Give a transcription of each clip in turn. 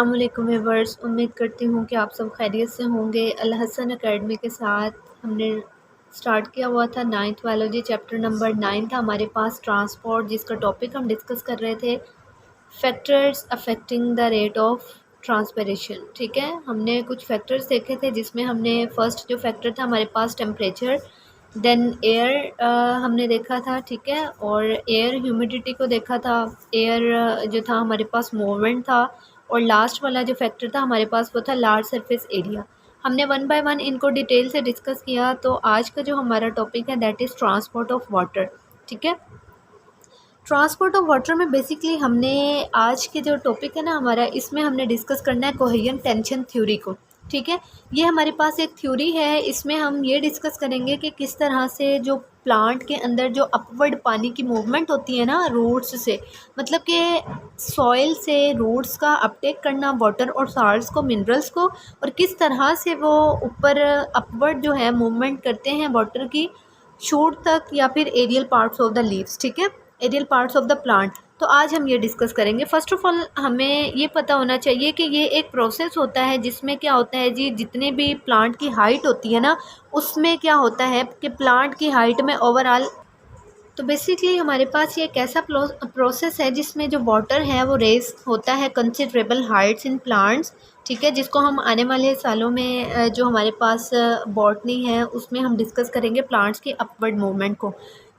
अस्सलाम वालेकुम व्यूअर्स, उम्मीद करती हूँ कि आप सब खैरियत से होंगे। अल हसन एकेडमी के साथ हमने स्टार्ट किया हुआ था 9th बायोलॉजी चैप्टर नंबर 9 था हमारे पास ट्रांसपोर्ट, जिसका टॉपिक हम डिस्कस कर रहे थे factors affecting the rate of transpiration. ठीक है, हमने कुछ फैक्टर्स देखे थे जिसमें हमने फर्स्ट जो फैक्टर था हमारे पास टेम्परेचर, देन एयर हमने देखा था। ठीक है, और एयर ह्यूमिडिटी को देखा था, एयर जो था हमारे पास मूवमेंट था, और लास्ट वाला जो फैक्टर था हमारे पास वो था लार्ज सरफेस एरिया। हमने वन बाय वन इनको डिटेल से डिस्कस किया। तो आज का जो हमारा टॉपिक है that is transport of water. ठीक है, ट्रांसपोर्ट ऑफ वाटर में बेसिकली हमने आज के जो टॉपिक है ना हमारा, इसमें हमने डिस्कस करना है कोहेजन टेंशन थ्योरी को। ठीक है, ये हमारे पास एक थ्योरी है, इसमें हम ये डिस्कस करेंगे कि किस तरह से जो प्लांट के अंदर जो अपवर्ड पानी की मूवमेंट होती है ना रूट्स से, मतलब कि सॉइल से रूट्स का अपटेक करना वाटर और साल्ट्स को, मिनरल्स को, और किस तरह से वो ऊपर अपवर्ड जो है मूवमेंट करते हैं वाटर की शूट तक या फिर aerial parts of the leaves. ठीक है, aerial parts of the plant. तो आज हम ये डिस्कस करेंगे। फ़र्स्ट ऑफ ऑल हमें ये पता होना चाहिए कि ये एक प्रोसेस होता है जिसमें क्या होता है जी, जितने भी प्लांट की हाइट होती है ना, उसमें क्या होता है कि प्लांट की हाइट में ओवरऑल, तो बेसिकली हमारे पास ये एक ऐसा प्रोसेस है जिसमें जो वाटर है वो रेस होता है कंसिडरेबल हाइट्स इन प्लांट्स। ठीक है, जिसको हम आने वाले सालों में जो हमारे पास बॉटनी है उसमें हम डिस्कस करेंगे प्लांट्स की अपवर्ड मूवमेंट को।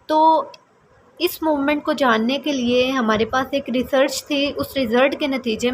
तो इस मूवमेंट को जानने के लिए हमारे पास एक रिसर्च थी, उस रिसर्च के नतीजे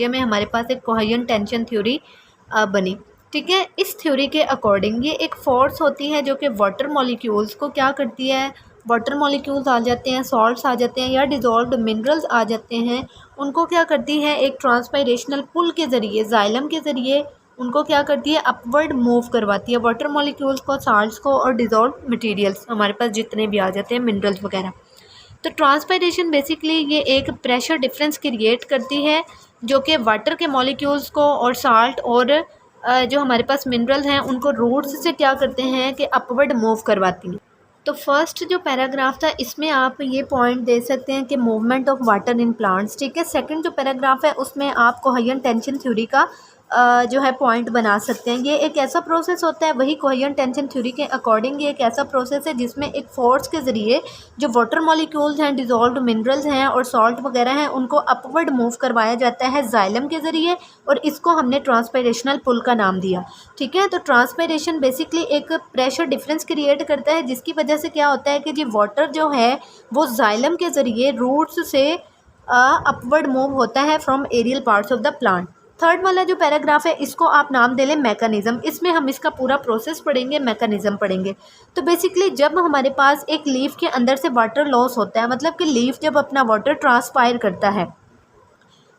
में हमारे पास एक कोहेजन टेंशन थ्योरी बनी। ठीक है, इस थ्योरी के अकॉर्डिंग ये एक फोर्स होती है जो कि वाटर मॉलिक्यूल्स को क्या करती है, वाटर मॉलिक्यूल्स आ जाते हैं, सॉल्ट्स आ जाते हैं या डिज़ोल्व्ड मिनरल्स आ जाते हैं, उनको क्या करती है एक ट्रांसपायरेशनल पुल के ज़रिए, जाइलम के ज़रिए उनको क्या करती है अपवर्ड मूव करवाती है, वाटर मॉलिक्यूल्स को, साल्ट्स को और डिज़ोल्व्ड मटेरियल्स हमारे पास जितने भी आ जाते हैं मिनरल्स वगैरह। तो ट्रांसपायरेशन बेसिकली ये एक प्रेशर डिफरेंस क्रिएट करती है जो कि वाटर के मॉलिक्यूल्स को और साल्ट और जो हमारे पास मिनरल्स हैं उनको रूट्स से क्या करते हैं कि अपवर्ड मूव करवाती हैं। तो फर्स्ट जो पैराग्राफ था इसमें आप ये पॉइंट दे सकते हैं कि movement of water in plants. ठीक है, सेकंड जो पैराग्राफ है उसमें आप कोहेजन टेंशन थ्योरी का जो है पॉइंट बना सकते हैं। ये एक ऐसा प्रोसेस होता है, वही कोहेजन टेंशन थ्योरी के अकॉर्डिंग ये एक ऐसा प्रोसेस है जिसमें एक फोर्स के ज़रिए जो वाटर मॉलिक्यूल्स हैं, डिज़ोल्व्ड मिनरल्स हैं और सॉल्ट वगैरह हैं, उनको अपवर्ड मूव करवाया जाता है जाइलम के ज़रिए, और इसको हमने ट्रांसपायरेशनल पुल का नाम दिया। ठीक है, तो ट्रांसपायरेशन बेसिकली एक प्रेशर डिफरेंस क्रिएट करता है जिसकी वजह से क्या होता है कि जी वाटर जो है वो जाइलम के ज़रिए रूट्स से अपवर्ड मूव होता है from aerial parts of the plant. Third वाला जो पैराग्राफ है इसको आप नाम दे लें मैकेनिज़्म। इसमें हम इसका पूरा प्रोसेस पढ़ेंगे, मैकेनिज़्म पढ़ेंगे। तो बेसिकली जब हमारे पास एक लीफ के अंदर से वाटर लॉस होता है, मतलब कि लीफ जब अपना वाटर ट्रांसपायर करता है,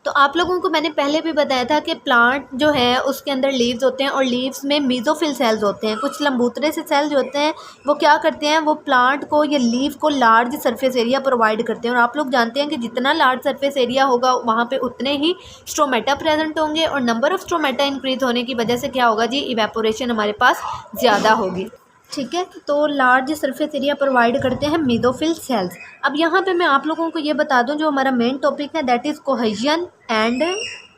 तो आप लोगों को मैंने पहले भी बताया था कि प्लांट जो है उसके अंदर लीव्स होते हैं और लीव्स में मीज़ोफिल सेल्स होते हैं। कुछ लंबूतरे से सेल्स होते हैं, वो क्या करते हैं, वो प्लांट को या लीफ को लार्ज सरफेस एरिया प्रोवाइड करते हैं। और आप लोग जानते हैं कि जितना लार्ज सरफेस एरिया होगा वहाँ पे उतने ही स्ट्रोमेटा प्रेजेंट होंगे, और नंबर ऑफ़ स्ट्रोमेटा इंक्रीज होने की वजह से क्या होगा जी, इवेपोरेशन हमारे पास ज़्यादा होगी। ठीक है, तो लार्ज सरफेस एरिया प्रोवाइड करते हैं मेसोफिल सेल्स। अब यहाँ पे मैं आप लोगों को ये बता दूं जो हमारा मेन टॉपिक है that is cohesion and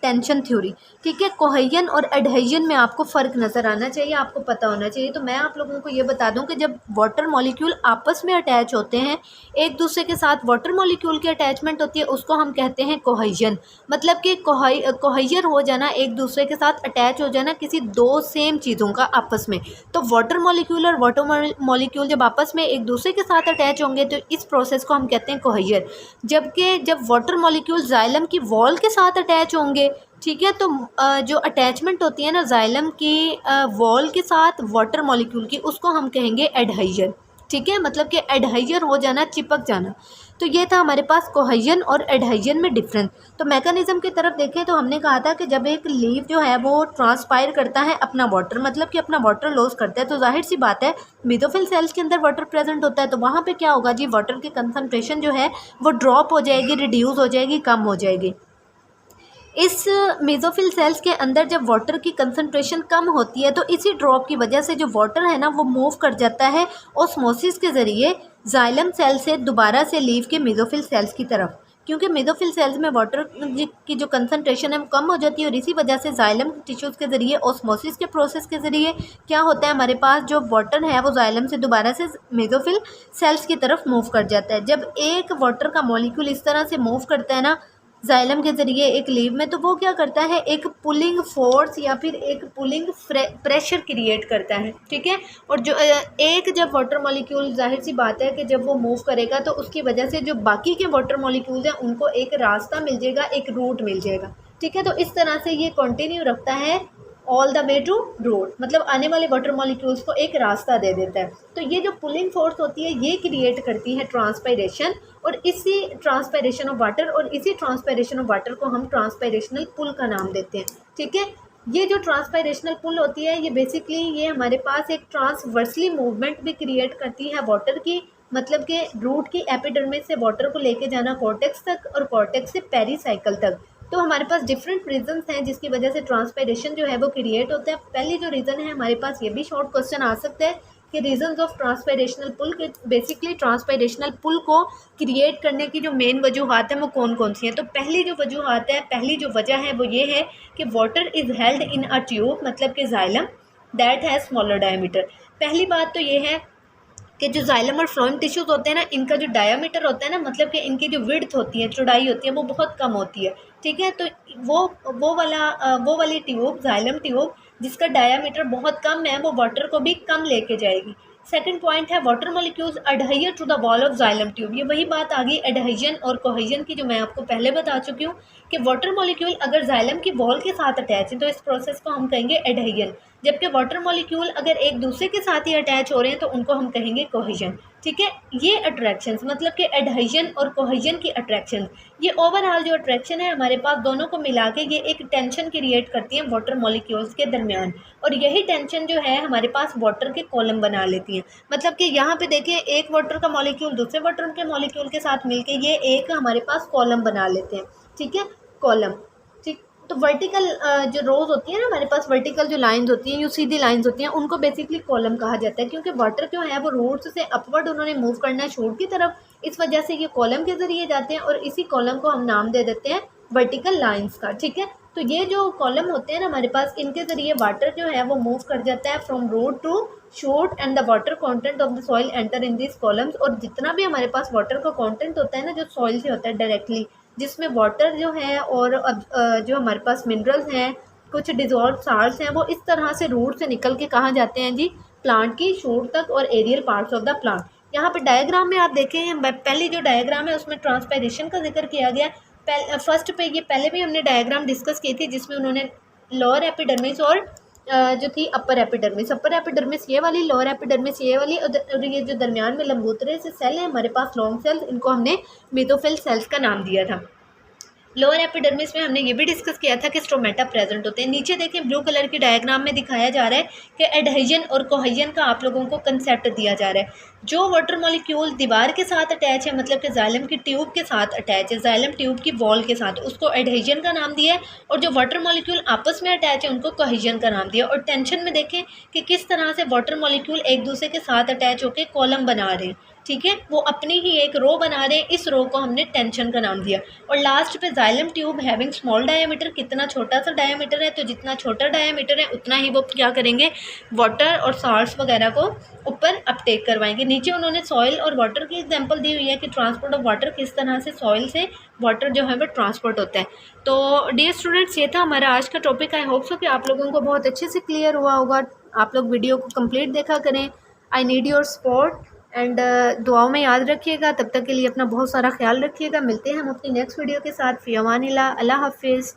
tension theory. ठीक है, कोहेजन और एडहेजन में आपको फ़र्क नज़र आना चाहिए, आपको पता होना चाहिए। तो मैं आप लोगों को ये बता दूं कि जब वाटर मॉलिक्यूल आपस में अटैच होते हैं, एक दूसरे के साथ वाटर मॉलिक्यूल की अटैचमेंट होती है, उसको हम कहते हैं कोहेजन। मतलब कि कोहेजन हो जाना, एक दूसरे के साथ अटैच हो जाना किसी दो सेम चीज़ों का आपस में। तो वाटर मॉलिक्यूल और वाटर मॉलिक्यूल जब आपस में एक दूसरे के साथ अटैच होंगे तो इस प्रोसेस को हम कहते हैं कोहेजन। जबकि जब वाटर मॉलिक्यूल जाइलम की वॉल के साथ अटैच होंगे, ठीक है, तो जो अटैचमेंट होती है ना जाइलम की वॉल के साथ वाटर मॉलिक्यूल की, उसको हम कहेंगे एडहेजन। ठीक है, मतलब कि एडहेजन हो जाना, चिपक जाना। तो ये था हमारे पास कोहेजन और एडहेजन में डिफरेंस। तो मैकेनिज़्म की तरफ देखें तो हमने कहा था कि जब एक लीफ जो है वो ट्रांसपायर करता है अपना वाटर, मतलब कि अपना वाटर लॉस करता है, तो जाहिर सी बात है मेसोफिल सेल्स के अंदर वाटर प्रेजेंट होता है, तो वहाँ पे क्या होगा जी, वाटर की कंसनट्रेशन जो है वो ड्रॉप हो जाएगी, रिड्यूस हो जाएगी, कम हो जाएगी। इस मेसोफिल सेल्स के अंदर जब वाटर की कंसंट्रेशन कम होती है तो इसी ड्रॉप की वजह से जो वाटर है ना वो मूव कर जाता है ऑस्मोसिस के ज़रिए जाइलम सेल से दोबारा से लीफ के मेसोफिल सेल्स की तरफ। क्योंकि मेसोफिल सेल्स में वाटर की जो कंसनट्रेशन है वो कम हो जाती है और इसी वजह से जाइलम टिश्यूज़ के ज़रिए ऑस्मोसिस के प्रोसेस के ज़रिए क्या होता है, हमारे पास जो वाटर है वो जाइलम से दोबारा से मेसोफिल सेल्स की तरफ मूव कर जाता है। जब एक वाटर का मॉलिक्यूल इस तरह से मूव करता है ना जाइलम के ज़रिए एक लीव में, तो वो क्या करता है, एक पुलिंग फोर्स या फिर एक पुलिंग प्रेशर क्रिएट करता है, ठीक है। और जो एक जब वाटर मॉलिक्यूल, जाहिर सी बात है कि जब वो मूव करेगा तो उसकी वजह से जो बाकी के वाटर मॉलिक्यूल्स हैं उनको एक रास्ता मिल जाएगा, एक रूट मिल जाएगा, ठीक है। तो इस तरह से ये कंटिन्यू रखता है all the way to root, मतलब आने वाले वाटर मॉलिक्यूल्स को एक रास्ता दे देता है। तो ये जो पुलिंग फोर्स होती है ये क्रिएट करती है ट्रांसपायरेशन, और इसी ट्रांसपायरेशन ऑफ वाटर और इसी ट्रांसपायरेशन ऑफ वाटर को हम ट्रांसपायरेशनल पुल का नाम देते हैं, ठीक है। ये जो ट्रांसपायरेशनल पुल होती है ये बेसिकली ये हमारे पास एक ट्रांसवर्सली मूवमेंट भी क्रिएट करती है वाटर की, मतलब कि रूट की एपिडर्मिस से वाटर को लेके जाना कॉर्टेक्स तक और कॉर्टेक्स से पेरीसाइकिल तक। तो हमारे पास डिफरेंट रीजंस हैं जिसकी वजह से ट्रांसपायरेशन जो है वो क्रिएट होता है। पहली जो रीज़न है हमारे पास, ये भी शॉर्ट क्वेश्चन आ सकता है कि रीजंस ऑफ ट्रांसपायरेशनल पुल के, बेसिकली ट्रांसपायरेशनल पुल को क्रिएट करने की जो मेन वजूहत है वो कौन कौन सी हैं। तो पहली जो वजूहत है, पहली जो वजह है वो ये है कि water is held in a tube, मतलब कि xylem that has smaller diameter. पहली बात तो ये है कि जो जाइलम और फ्लोएम टिश्यूज़ होते हैं ना, इनका जो डायामीटर होता है ना, मतलब कि इनकी जो विड्थ होती है, चौड़ाई होती है, वो बहुत कम होती है, ठीक है। तो वो वाली ट्यूब, जाइलम ट्यूब जिसका डायामीटर बहुत कम है, वो वाटर को भी कम लेके जाएगी। सेकंड पॉइंट है water molecules adhere to the wall of xylem tube. ये वही बात आ गई एडहेजन और कोहेजन की, जो मैं आपको पहले बता चुकी हूँ कि वाटर मॉलिक्यूल अगर जाइलम की वॉल के साथ अटैच है तो इस प्रोसेस को हम कहेंगे एडहेजन, जबकि वाटर मॉलिक्यूल अगर एक दूसरे के साथ ही अटैच हो रहे हैं तो उनको हम कहेंगे कोहेजन, ठीक है। ये अट्रैक्शंस, मतलब कि एडहेजन और कोहेजन की अट्रैक्शन, ये ओवरऑल जो अट्रैक्शन है हमारे पास दोनों को मिला के ये एक टेंशन क्रिएट करती है वाटर मॉलिक्यूल्स के दरमियान, और यही टेंशन जो है हमारे पास वाटर के कॉलम बना लेती है। मतलब कि यहाँ पे देखें, एक वाटर का मॉलिक्यूल दूसरे वाटर के मॉलिक्यूल के साथ मिलके ये एक हमारे पास कॉलम बना लेते हैं, ठीक है, कॉलम, ठीक। तो वर्टिकल जो रोज होती है ना हमारे पास, वर्टिकल जो लाइंस होती हैं, जो सीधी लाइंस होती हैं, उनको बेसिकली कॉलम कहा जाता है, क्योंकि वाटर जो है वो रूट्स से अपवर्ड उन्होंने मूव करना है शोर की तरफ, इस वजह से ये कॉलम के ज़रिए जाते हैं और इसी कॉलम को हम नाम दे देते हैं वर्टिकल लाइंस का, ठीक है। तो ये जो कॉलम होते हैं ना हमारे पास, इनके ज़रिए वाटर जो है वो मूव कर जाता है from root to shoot, and the water content of the soil enter in this columns. और जितना भी हमारे पास वाटर का कंटेंट होता है ना, जो सॉइल से होता है डायरेक्टली, जिसमें वाटर जो है और जो हमारे पास मिनरल्स हैं, कुछ डिजॉल्व साल्ट्स हैं, वो इस तरह से रूट से निकल के कहाँ जाते हैं जी, प्लांट की शूट तक और aerial parts of the plant. यहाँ पे डायग्राम में आप देखें, पहली जो डायग्राम है उसमें ट्रांसपायरेशन का जिक्र किया गया। फर्स्ट पे ये पहले भी हमने डायग्राम डिस्कस की थी जिसमें उन्होंने लोअर एपिडर्मिस और जो थी अपर एपिडर्मिस ये वाली, लोअर एपिडर्मिस ये वाली, और ये जो दरमियान में लंबूतरे से सेल है हमारे पास लॉन्ग सेल्स, इनको हमने मेसोफिल सेल्स का नाम दिया था। लोअर एपिडर्मिस में हमने ये भी डिस्कस किया था कि स्टोमेटा प्रेजेंट होते हैं। नीचे देखें ब्लू कलर की डायग्राम में दिखाया जा रहा है कि एडहेजन और कोहेजन का आप लोगों को कंसेप्ट दिया जा रहा है। जो वाटर मॉलिक्यूल दीवार के साथ अटैच है, मतलब कि जाइलम की ट्यूब के साथ अटैच है, जाइलम ट्यूब की वॉल के साथ, उसको एडहेजन का नाम दिया है, और जो वाटर मॉलिक्यूल आपस में अटैच है उनको कोहेजन का नाम दिया। और टेंशन में देखें कि किस तरह से वाटर मॉलिक्यूल एक दूसरे के साथ अटैच होकर कॉलम बना रहे हैं, ठीक है, वो अपनी ही एक रो बना रहे हैं, इस रो को हमने टेंशन का नाम दिया। और लास्ट पे xylem tube having small diameter, कितना छोटा सा डायमीटर है, तो जितना छोटा डायमीटर है उतना ही वो क्या करेंगे, वाटर और साल्ट्स वगैरह को ऊपर अपटेक करवाएंगे। नीचे उन्होंने सॉइल और वाटर की एग्जांपल दी हुई है कि ट्रांसपोर्ट ऑफ वाटर किस तरह से सॉइल से वाटर जो है वो ट्रांसपोर्ट होता है। तो डियर स्टूडेंट्स, ये था हमारा आज का टॉपिक। आई होप सो कि आप लोगों को बहुत अच्छे से क्लियर हुआ होगा। आप लोग वीडियो को कंप्लीट देखा करें। I need your support and दुआओं में याद रखिएगा। तब तक के लिए अपना बहुत सारा ख्याल रखिएगा। मिलते हैं हम अपनी नेक्स्ट वीडियो के साथ। फ़ी अमानिल्लाह, अल्लाह हाफिज़।